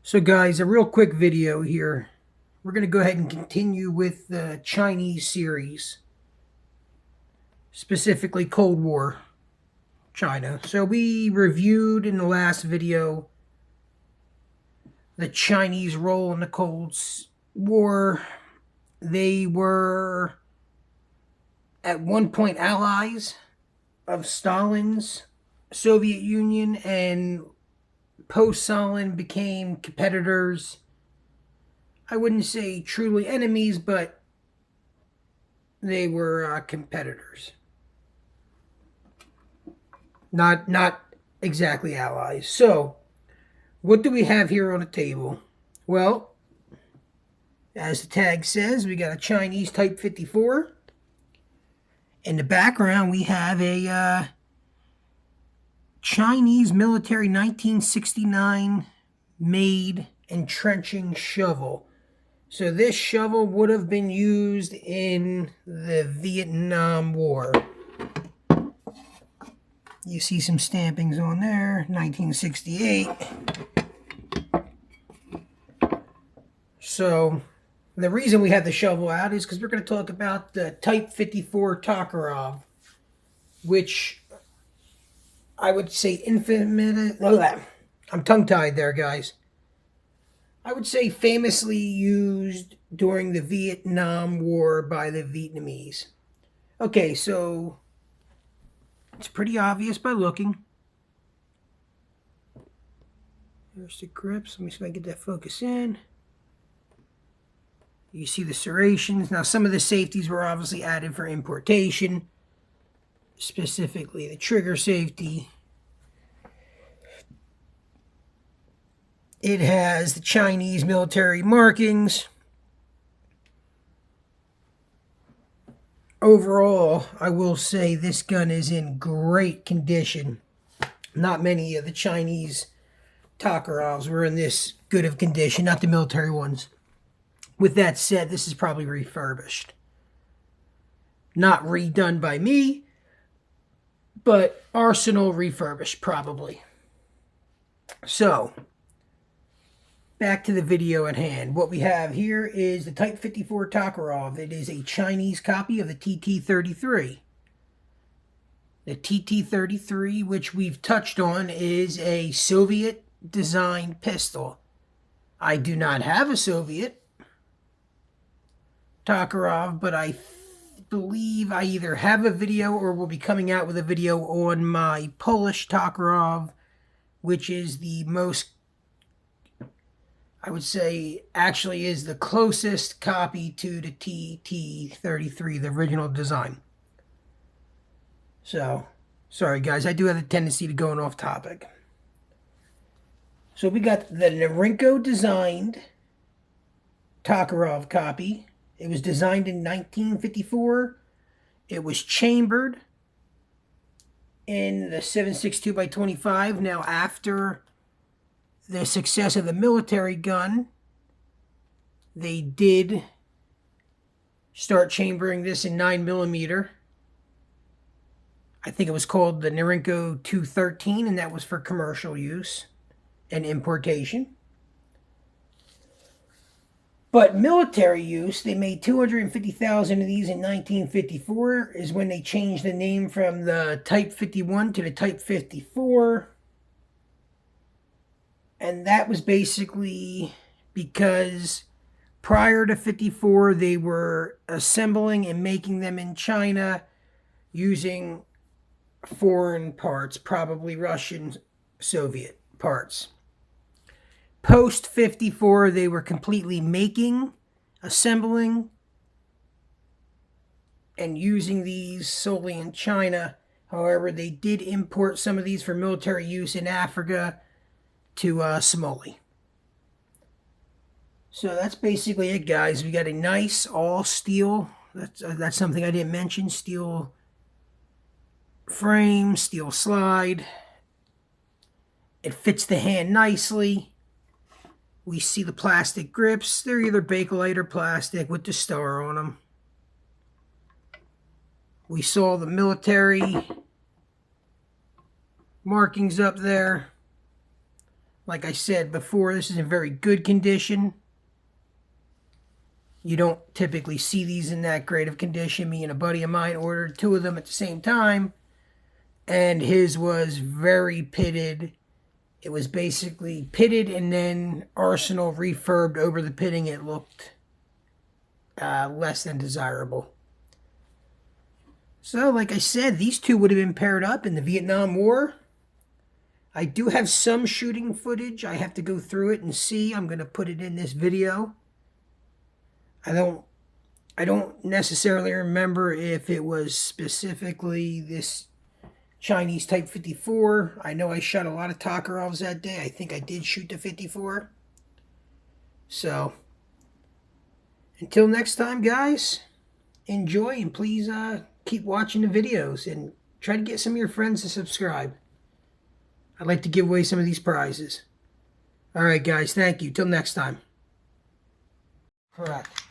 So guys, a real quick video here. We're going to go ahead and continue with the Chinese series, specifically Cold War China. So we reviewed in the last video the Chinese role in the Cold War. They were at one point allies of Stalin's Soviet Union, and post-Stalin became competitors. I wouldn't say truly enemies, but they were competitors. Not exactly allies. So, what do we have here on the table? Well, as the tag says, we got a Chinese Type 54. In the background, we have a Chinese military 1969 made entrenching shovel. So this shovel would have been used in the Vietnam War. You see some stampings on there, 1968. So the reason we have the shovel out is because we're going to talk about the Type 54 Tokarev, which I would say I'm tongue-tied there, guys. I would say famously used during the Vietnam War by the Vietnamese. Okay, so it's pretty obvious by looking. There's the grips. Let me see if I can get that focus in. You see the serrations. Now, some of the safeties were obviously added for importation, specifically the trigger safety. It has the Chinese military markings. Overall, I will say this gun is in great condition. Not many of the Chinese Tokarevs were in this good of condition, not the military ones. With that said, this is probably refurbished. Not redone by me, but Arsenal refurbished, probably. So, back to the video at hand. What we have here is the Type 54 Tokarev. It is a Chinese copy of the TT-33. The TT-33, which we've touched on, is a Soviet-designed pistol. I do not have a Soviet Tokarev, but I believe I either have a video or will be coming out with a video on my Polish Tokarev, which is the most, I would say, actually is the closest copy to the TT-33, the original design. So, sorry guys, I do have a tendency to going off topic. So we got the Norinco designed Tokarev copy. It was designed in 1954. It was chambered in the 7.62x25. Now, after the success of the military gun, they did start chambering this in 9mm. I think it was called the Norinco 213, and that was for commercial use and importation. But military use, they made 250,000 of these in 1954, is when they changed the name from the Type 51 to the Type 54. And that was basically because prior to 54, they were assembling and making them in China using foreign parts, probably Russian, Soviet parts. Post 54, they were completely making, assembling, and using these solely in China. However, they did import some of these for military use in Africa to Somali. So that's basically it, guys. We got a nice all steel. That's something I didn't mention. Steel frame, steel slide. It fits the hand nicely. We see the plastic grips. They're either Bakelite or plastic with the star on them. We saw the military markings up there. Like I said before, this is in very good condition. You don't typically see these in that great of condition. Me and a buddy of mine ordered 2 of them at the same time, and his was very pitted. It was basically pitted and then Arsenal refurbed over the pitting. It looked less than desirable. So, like I said, these 2 would have been paired up in the Vietnam War. I do have some shooting footage. I have to go through it and see. I'm going to put it in this video. I don't necessarily remember if it was specifically this Chinese Type 54. I know I shot a lot of Tokarevs that day. I think I did shoot the 54. So, until next time, guys, enjoy, and please keep watching the videos and try to get some of your friends to subscribe. I'd like to give away some of these prizes. All right, guys, thank you. Till next time. Correct.